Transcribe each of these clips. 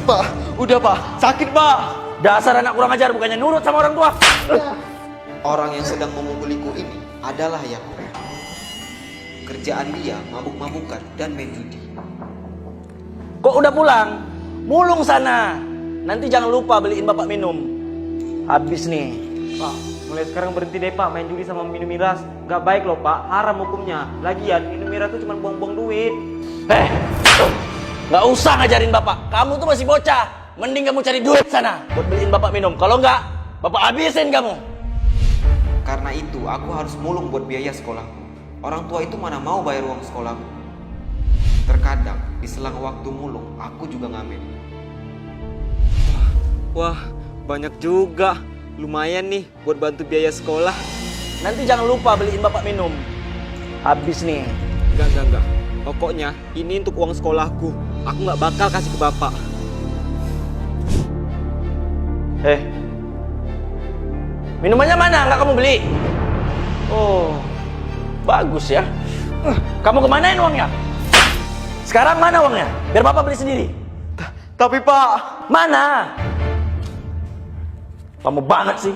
Pak, udah Pak, sakit Pak. Dasar anak kurang ajar, bukannya nurut sama orang tua. Orang yang sedang memukuliku ini adalah Yakub. Kerjaan dia mabuk-mabukan dan main judi. Kok udah pulang? Mulung sana. Nanti jangan lupa beliin bapak minum. Habis nih. Pak, mulai sekarang berhenti deh Pak main judi sama minum miras. Gak baik loh Pak, haram hukumnya. Lagian minum miras itu cuma buang-buang duit. Gak usah ngajarin bapak. Kamu tuh masih bocah. Mending kamu cari duit sana buat beliin bapak minum. Kalau enggak, bapak habisin kamu. Karena itu aku harus mulung buat biaya sekolahku. Orang tua itu mana mau bayar uang sekolahku. Terkadang di selang waktu mulung aku juga ngamen. Wah, banyak juga. Lumayan nih buat bantu biaya sekolah. Nanti jangan lupa beliin bapak minum. Habis nih. Enggak. Pokoknya ini untuk uang sekolahku. Aku nggak bakal kasih ke bapak. Minumannya mana? Nggak kamu beli? Oh, bagus ya. Kamu kemanain uangnya? Sekarang mana uangnya? Biar bapak beli sendiri. Tapi Pak, Mana? Kamu banget sih.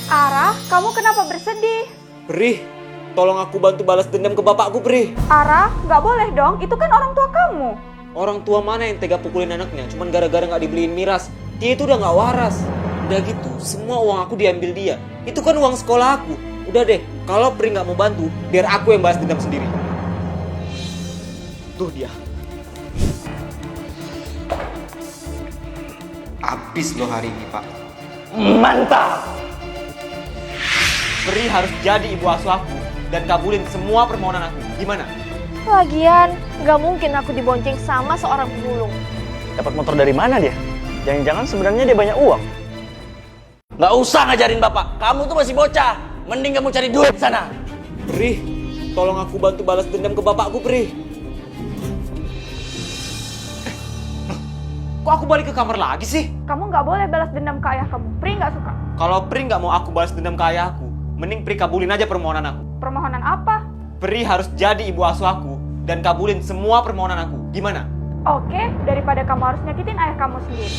Ara, kamu kenapa bersedih? Pri, tolong aku bantu balas dendam ke bapakku, Pri. Ara, nggak boleh dong, itu kan orang tua kamu. Orang tua mana yang tega pukulin anaknya cuman gara-gara nggak dibeliin miras? Dia itu udah nggak waras. Udah gitu, semua uang aku diambil dia. Itu kan uang sekolah aku. Udah deh, kalau Pri nggak mau bantu, biar aku yang balas dendam sendiri. Tuh dia. Habis loh hari ini Pak. Mantap. Pri harus jadi ibu asuh aku dan kabulin semua permohonan aku. Gimana? Lagian, nggak mungkin aku dibonceng sama seorang pemulung. Dapat motor dari mana dia? Jangan-jangan sebenarnya dia banyak uang. Nggak usah ngajarin bapak. Kamu tuh masih bocah. Mending kamu cari duit sana. Pri, tolong aku bantu balas dendam ke bapakku, Pri. Kok aku balik ke kamar lagi sih? Kamu nggak boleh balas dendam ke ayah kamu. Pri nggak suka. Kalau Pri nggak mau aku balas dendam ke ayahku, mending Pri kabulin aja permohonan aku. Permohonan apa? Pri harus jadi ibu asuh aku dan kabulin semua permohonan aku. Gimana? Oke, daripada kamu harus nyakitin ayah kamu sendiri.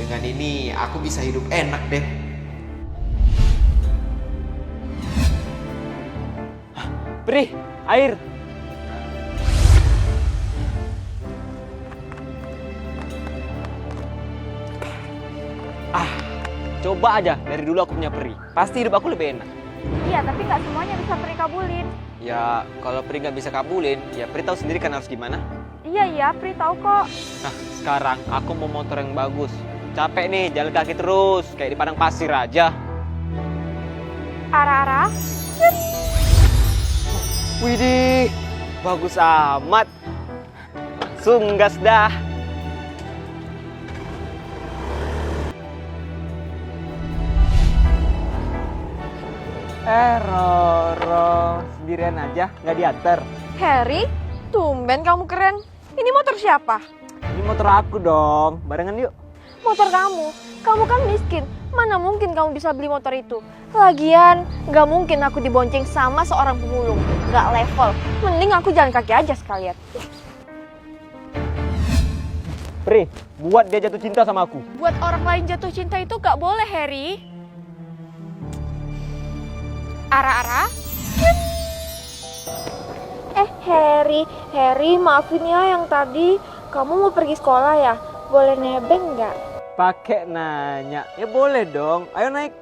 Dengan ini aku bisa hidup enak deh. Pri, air. Coba aja, dari dulu aku punya Pri. Pasti hidup aku lebih enak. Iya, tapi nggak semuanya bisa Pri kabulin. Ya, kalau Pri nggak bisa kabulin, ya Pri tahu sendiri kan harus gimana. Iya, Pri tahu kok. Nah, sekarang aku mau motor yang bagus. Capek nih, jalan kaki terus, kayak di padang pasir aja. Ara-ara, Widih, bagus amat. Langsung gas dah. Roro, sendirian aja, nggak diantar. Harry, tumben kamu keren. Ini motor siapa? Ini motor aku dong, barengan yuk. Motor kamu. Kamu kan miskin. Mana mungkin kamu bisa beli motor itu? Lagian, nggak mungkin aku dibonceng sama seorang pemulung. Nggak level. Mending aku jalan kaki aja sekalian. Pri, buat dia jatuh cinta sama aku. Buat orang lain jatuh cinta itu nggak boleh, Harry. Ara-ara. Harry, maafin ya yang tadi. Kamu mau pergi sekolah ya? Boleh nebeng nggak? Pakai nanya. Ya boleh dong. Ayo naik.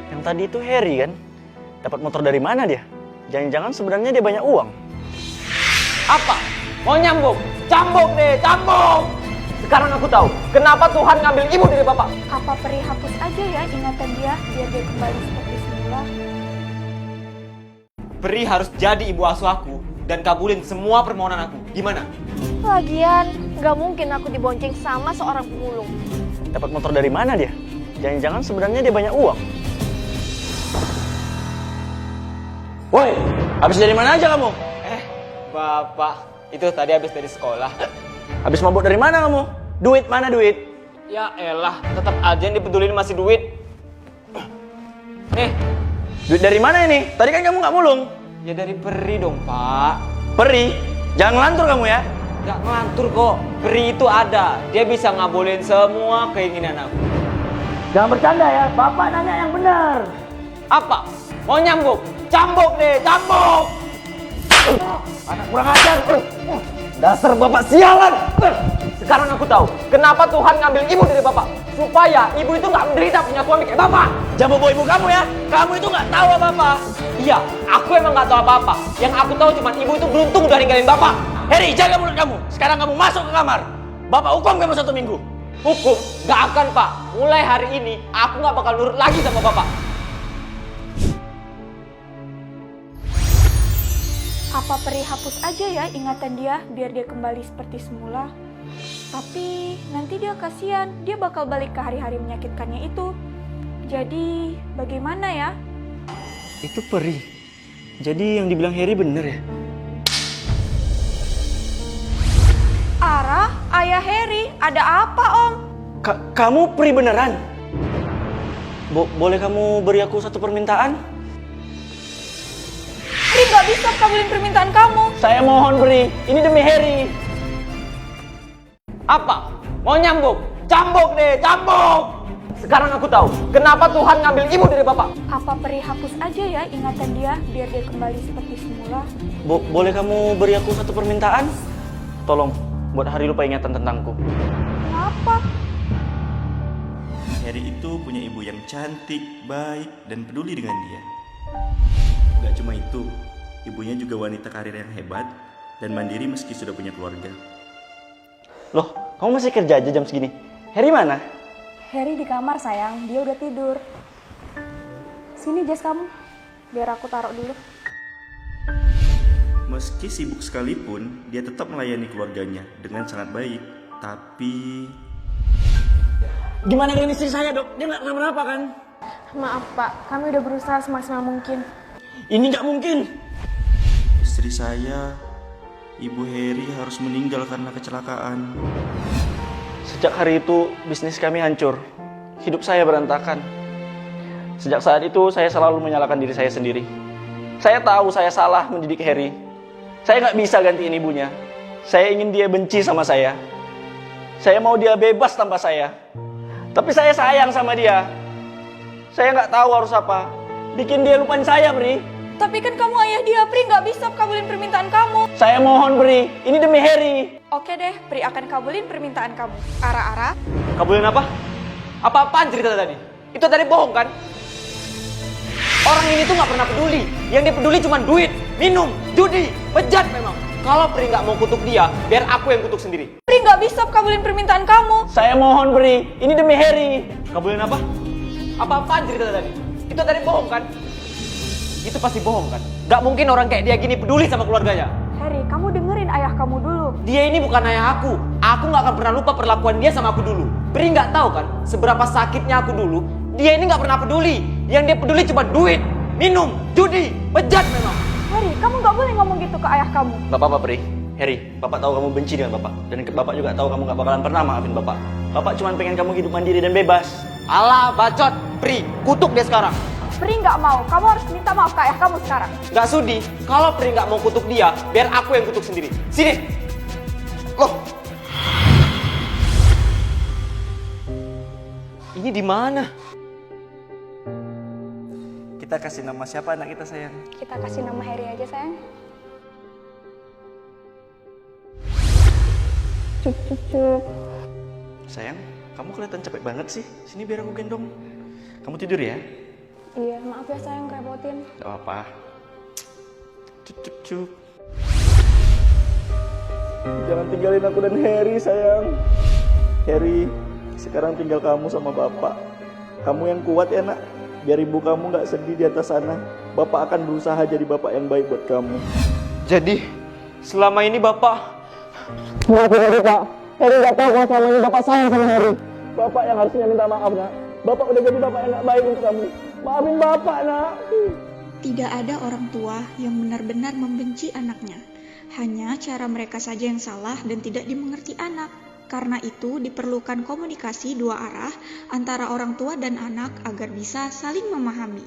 Yang tadi itu Harry kan? Dapat motor dari mana dia? Jangan-jangan sebenarnya dia banyak uang. Apa? Mau nyambung? Cambuk deh, cambuk! Sekarang aku tahu kenapa Tuhan ngambil ibu dari bapak. Apa Peri hapus aja ya ingatan dia biar dia kembali seperti semula? Pri harus jadi ibu asuh aku dan kabulin semua permohonan aku. Gimana? Lagian, nggak mungkin aku dibonceng sama seorang pemulung. Dapat motor dari mana dia? Jangan-jangan sebenarnya dia banyak uang. Woi, habis dari mana aja kamu? Bapak, itu tadi habis dari sekolah. Habis mabuk dari mana kamu? Duit mana duit? Ya elah, tetap aja yang dipedulin masih duit. Nih, Duit dari mana ini? Tadi kan kamu nggak mulung. Ya dari Peri dong, Pak. Peri, jangan ngelantur kamu ya. Gak ngelantur kok. Peri itu ada. Dia bisa ngabulin semua keinginan aku. Jangan bercanda ya, Bapak nanya yang benar. Apa? Mau nyambuk? Cambuk deh, cambuk! Anak kurang ajar. Dasar Bapak sialan. Sekarang aku tahu kenapa Tuhan ngambil ibu dari Bapak. Supaya ibu itu nggak menderita punya suami kayak Bapak. Jangan bawa ibu kamu ya. Kamu itu nggak tahu apa-apa. Iya, aku emang nggak tahu apa-apa. Yang aku tahu cuma ibu itu beruntung udah ninggalin Bapak. Heri, jaga mulut kamu. Sekarang kamu masuk ke kamar. Bapak hukum kamu 1 minggu. Hukum? Nggak akan, Pak. Mulai hari ini aku nggak bakal nurut lagi sama Bapak. Apa Peri hapus aja ya ingatan dia biar dia kembali seperti semula? Tapi nanti dia kasihan, dia bakal balik ke hari-hari menyakitkannya itu. Jadi bagaimana ya? Itu Peri. Jadi yang dibilang Heri bener ya? Ara, ayah Heri, ada apa Om? Kamu Peri beneran? Boleh kamu beri aku satu permintaan? Peri gak bisa kabulin permintaan kamu. Saya mohon Peri, ini demi Heri. Apa? Mau nyambuk? Cambuk deh, cambuk! Sekarang aku tahu kenapa Tuhan ngambil ibu dari Bapak. Apa Peri hapus aja ya ingatan dia biar dia kembali seperti semula? Boleh kamu beri aku satu permintaan? Tolong, buat Hari lupa ingatan tentangku. Kenapa? Heri itu punya ibu yang cantik, baik, dan peduli dengan dia. Gak cuma itu, ibunya juga wanita karir yang hebat dan mandiri meski sudah punya keluarga. Loh, kamu masih kerja aja jam segini? Heri mana? Heri di kamar sayang, dia udah tidur. Sini jas kamu, biar aku taruh dulu. Meski sibuk sekalipun, dia tetap melayani keluarganya dengan sangat baik. Tapi... Gimana dengan istri saya, Dok? Dia nggak kenapa-napa kan? Maaf Pak, kami udah berusaha semaksimal mungkin. Ini nggak mungkin. istri saya, Ibu Heri, harus meninggal karena kecelakaan. Sejak hari itu, bisnis kami hancur. Hidup saya berantakan. Sejak saat itu, saya selalu menyalahkan diri saya sendiri. Saya tahu saya salah mendidik Heri. Saya nggak bisa gantiin ibunya. Saya ingin dia benci sama saya. Saya mau dia bebas tanpa saya. Tapi saya sayang sama dia. Saya nggak tahu harus apa. Bikin dia lupain saya, Bri. Tapi kan kamu ayah dia, Pri, nggak bisa kabulin permintaan kamu. Saya mohon, Bri. Ini demi Heri. Oke deh, Pri akan kabulin permintaan kamu. Ara-ara. Kabulin apa? Apa-apaan cerita tadi? Itu tadi bohong kan? Orang ini tuh nggak pernah peduli. Yang dia peduli cuma duit, minum, judi, bejat memang. Kalau Pri nggak mau kutuk dia, biar aku yang kutuk sendiri. Pri nggak bisa kabulin permintaan kamu. Saya mohon, Bri. Ini demi Heri. Kabulin apa? Apa-apaan cerita tadi? Itu tadi bohong kan? Itu pasti bohong kan? Gak mungkin orang kayak dia gini peduli sama keluarganya. Heri, kamu dengerin ayah kamu dulu. Dia ini bukan ayah aku. Aku gak akan pernah lupa perlakuan dia sama aku dulu. Pri gak tahu kan seberapa sakitnya aku dulu. Dia ini gak pernah peduli. Yang dia peduli cuma duit, minum, judi, bejat memang. Heri, kamu nggak boleh ngomong gitu ke ayah kamu. Gak apa-apa, Bri. Heri, Bapak tahu kamu benci dengan Bapak. Dan Bapak juga tahu kamu gak bakalan pernah maafin Bapak. Bapak cuma pengen kamu hidup mandiri dan bebas. Alah, bacot. Pri, kutuk dia sekarang. Pri nggak mau, kamu harus minta maaf ke ayah kamu sekarang. Gak sudi. Kalau Pri gak mau kutuk dia, biar aku yang kutuk sendiri. Sini. Loh. Ini di mana? Kita kasih nama siapa anak kita, sayang? Kita kasih nama Heri aja, sayang. Cup, cup, cup. Sayang, kamu kelihatan capek banget sih. Sini biar aku gendong. Kamu tidur ya? Iya, maaf ya sayang, repotin. Gak apa-apa. Cup, cup, cup. Jangan tinggalin aku dan Heri, sayang. Heri, sekarang tinggal kamu sama Bapak. Kamu yang kuat ya, nak. Biar ibu kamu gak sedih di atas sana. Bapak akan berusaha jadi bapak yang baik buat kamu. Jadi, selama ini Bapak... Maaf ya, Heri, Pak. Heri gak tahu kalau selama ini Bapak sayang sama Heri. Bapak yang harusnya minta maaf, nak. Bapak udah jadi bapak yang gak baik untuk kamu. Maafin Bapak, nak. Tidak ada orang tua yang benar-benar membenci anaknya. Hanya cara mereka saja yang salah dan tidak dimengerti anak. Karena itu diperlukan komunikasi dua arah antara orang tua dan anak agar bisa saling memahami.